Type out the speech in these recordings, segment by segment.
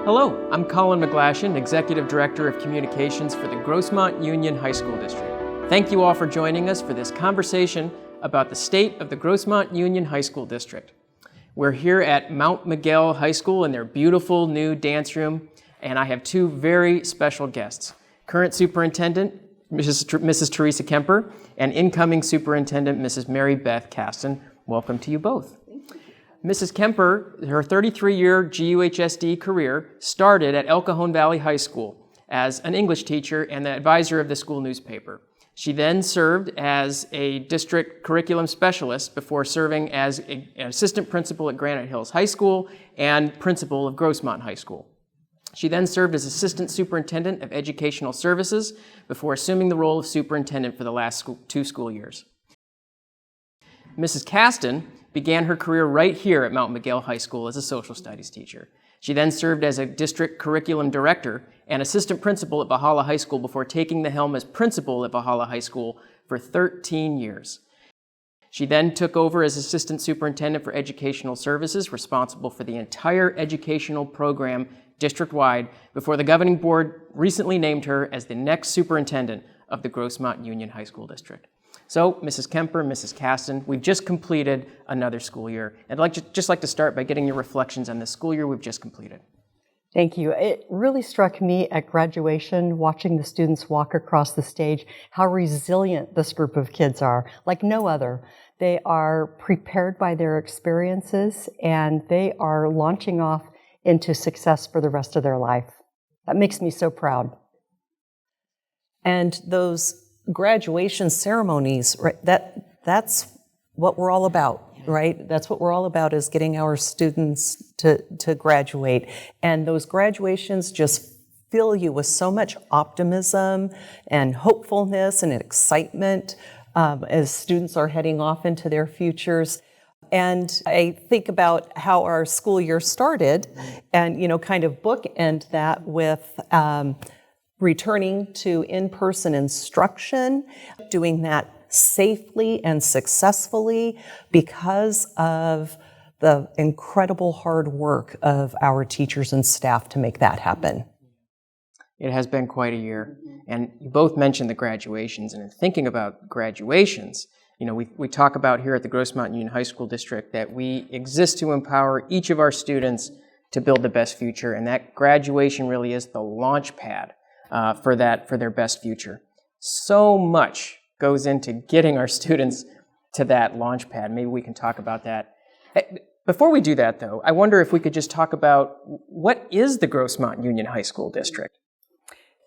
Hello, I'm Colin McGlashan, Executive Director of Communications for the Grossmont Union High School District. Thank you all for joining us for this conversation about the state of the Grossmont Union High School District. We're here at Mount Miguel High School in their beautiful new dance room, and I have two very special guests. Current Superintendent, Mrs. Theresa Kemper, and incoming Superintendent, Mrs. Mary Beth Kastan. Welcome to you both. Mrs. Kemper, her 33-year GUHSD career started at El Cajon Valley High School as an English teacher and the advisor of the school newspaper. She then served as a district curriculum specialist before serving as an assistant principal at Granite Hills High School and principal of Grossmont High School. She then served as assistant superintendent of educational services before assuming the role of superintendent for the last two school years. Mrs. Kastan began her career right here at Mount Miguel High School as a social studies teacher. She then served as a district curriculum director and assistant principal at Valhalla High School before taking the helm as principal at Valhalla High School for 13 years. She then took over as assistant superintendent for educational services, responsible for the entire educational program district-wide, before the governing board recently named her as the next superintendent of the Grossmont Union High School District. So, Mrs. Kemper, Mrs. Kastan, we've just completed another school year. I'd just like to start by getting your reflections on the school year we've just completed. Thank you. It really struck me at graduation, watching the students walk across the stage, how resilient this group of kids are, like no other. They are prepared by their experiences, and they are launching off into success for the rest of their life. That makes me so proud. And those graduation ceremonies, right? That's what we're all about, right? That's what we're all about, is getting our students to graduate. And those graduations just fill you with so much optimism and hopefulness and excitement as students are heading off into their futures. And I think about how our school year started and, kind of bookend that with returning to in-person instruction, doing that safely and successfully because of the incredible hard work of our teachers and staff to make that happen. It has been quite a year. And you both mentioned the graduations, and in thinking about graduations, we talk about here at the Grossmont Union High School District that we exist to empower each of our students to build the best future, and that graduation really is the launch pad for their best future. So much goes into getting our students to that launch pad. Maybe we can talk about that. Before we do that, though, I wonder if we could just talk about what is the Grossmont Union High School District?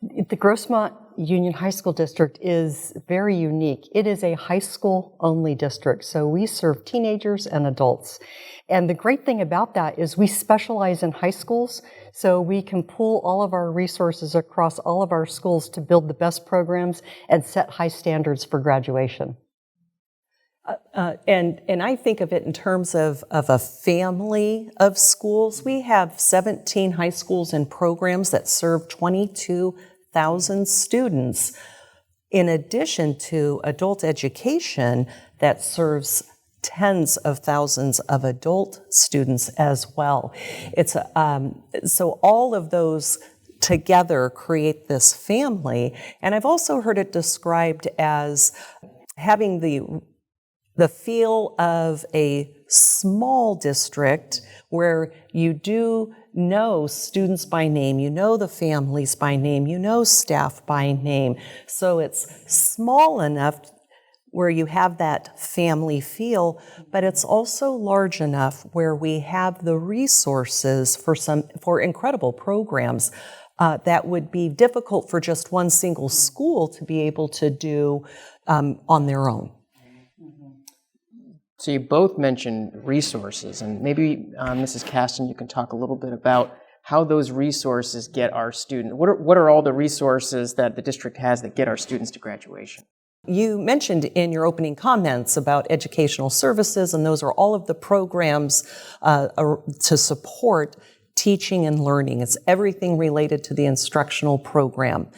The Grossmont Union High School District is very unique. It is a high school-only district, so we serve teenagers and adults. And the great thing about that is we specialize in high schools, so we can pool all of our resources across all of our schools to build the best programs and set high standards for graduation. And I think of it in terms of a family of schools. We have 17 high schools and programs that serve 22,000 students, in addition to adult education that serves tens of thousands of adult students as well. It's so all of those together create this family. And I've also heard it described as having the feel of a small district where you do know students by name, you know the families by name, you know staff by name. So it's small enough where you have that family feel, but it's also large enough where we have the resources for incredible programs that would be difficult for just one single school to be able to do on their own. So you both mentioned resources, and maybe Mrs. Kastan, you can talk a little bit about how those resources get our students. What are all the resources that the district has that get our students to graduation? You mentioned in your opening comments about educational services, and those are all of the programs to support teaching and learning. It's everything related to the instructional program.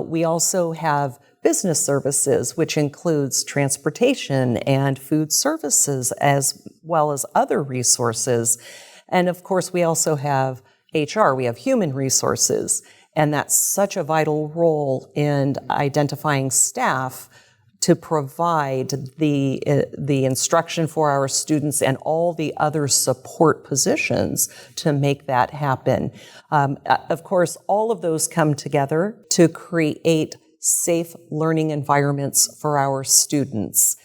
We also have business services, which includes transportation and food services, as well as other resources. And of course, we also have HR, we have human resources, and that's such a vital role in identifying staff to provide the instruction for our students and all the other support positions to make that happen. Of course, all of those come together to create safe learning environments for our students.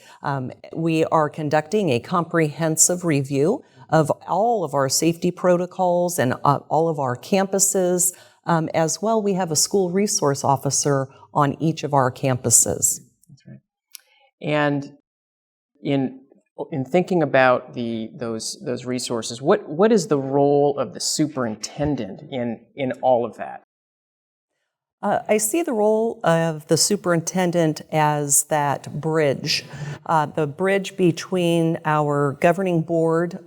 We are conducting a comprehensive review of all of our safety protocols and all of our campuses. As well, we have a school resource officer on each of our campuses. That's right. And in thinking about those resources, what is the role of the superintendent in all of that? I see the role of the superintendent as that bridge, the bridge between our governing board.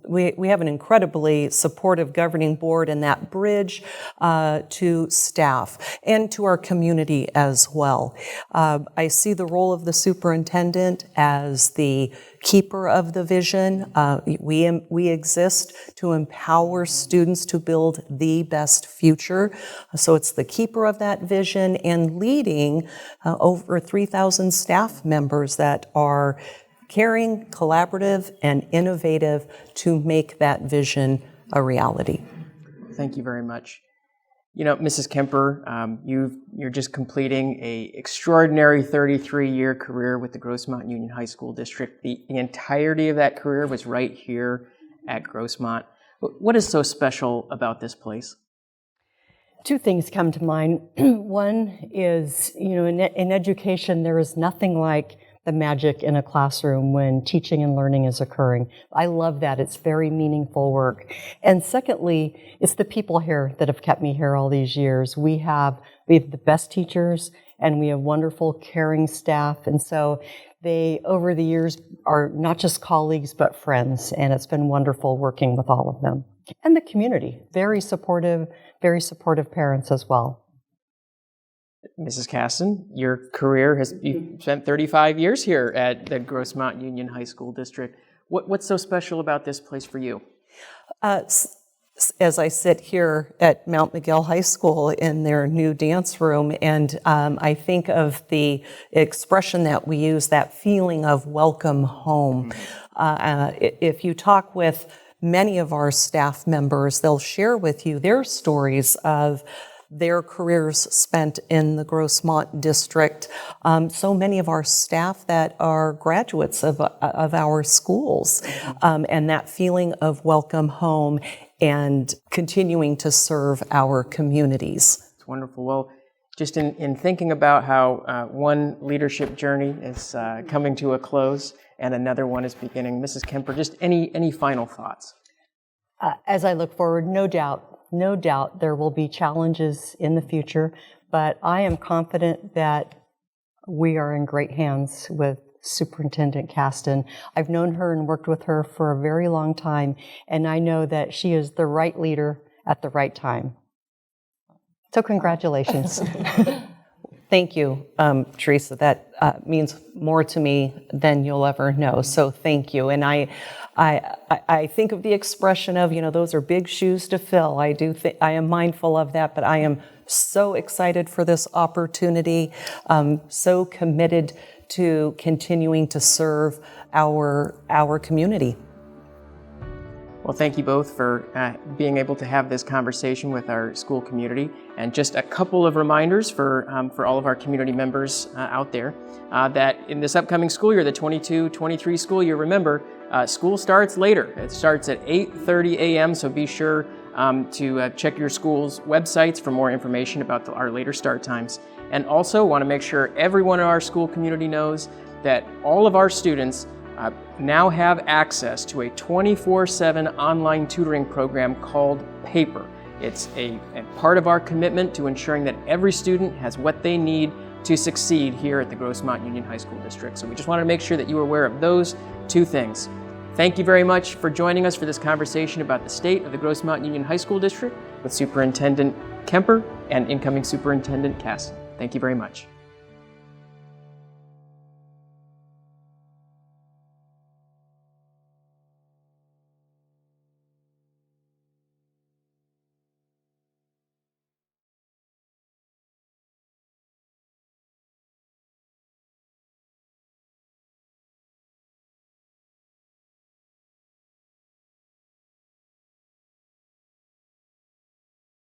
We have an incredibly supportive governing board, and that bridge to staff and to our community as well. I see the role of the superintendent as the keeper of the vision. We exist to empower students to build the best future. So it's the keeper of that vision and leading over 3,000 staff members that are caring, collaborative, and innovative to make that vision a reality. Thank you very much. You know, Mrs. Kemper, you're just completing an extraordinary 33-year career with the Grossmont Union High School District. The entirety of that career was right here at Grossmont. What is so special about this place? Two things come to mind. One is, in education, there is nothing like the magic in a classroom when teaching and learning is occurring. I love that. It's very meaningful work. And secondly, it's the people here that have kept me here all these years. We have the best teachers, and we have wonderful, caring staff. And so they, over the years, are not just colleagues, but friends. And it's been wonderful working with all of them. And the community, very supportive parents as well. Mrs. Kastan, your career you've spent 35 years here at the Grossmont Union High School District. What's so special about this place for you? As I sit here at Mount Miguel High School in their new dance room, and I think of the expression that we use, that feeling of welcome home. If you talk with many of our staff members, they'll share with you their stories of their careers spent in the Grossmont district. So many of our staff that are graduates of our schools, and that feeling of welcome home and continuing to serve our communities. It's wonderful. Well, just in thinking about how one leadership journey is coming to a close and another one is beginning, Mrs. Kemper, just any final thoughts? As I look forward, no doubt there will be challenges in the future, but I am confident that we are in great hands with Superintendent Kastan. I've known her and worked with her for a very long time, and I know that she is the right leader at the right time. So congratulations. Thank you, Theresa. That means more to me than you'll ever know. So thank you. And I think of the expression of, those are big shoes to fill. I am mindful of that, but I am so excited for this opportunity, so committed to continuing to serve our community. Well, thank you both for being able to have this conversation with our school community. And just a couple of reminders for all of our community members out there that in this upcoming school year, the 22-23 school year, remember, school starts later. It starts at 8:30 a.m., so be sure to check your school's websites for more information about our later start times. And also want to make sure everyone in our school community knows that all of our students now have access to a 24/7 online tutoring program called Paper. It's a part of our commitment to ensuring that every student has what they need to succeed here at the Grossmont Union High School District. So we just wanted to make sure that you were aware of those two things. Thank you very much for joining us for this conversation about the state of the Grossmont Union High School District with Superintendent Kemper and incoming Superintendent Kastan. Thank you very much.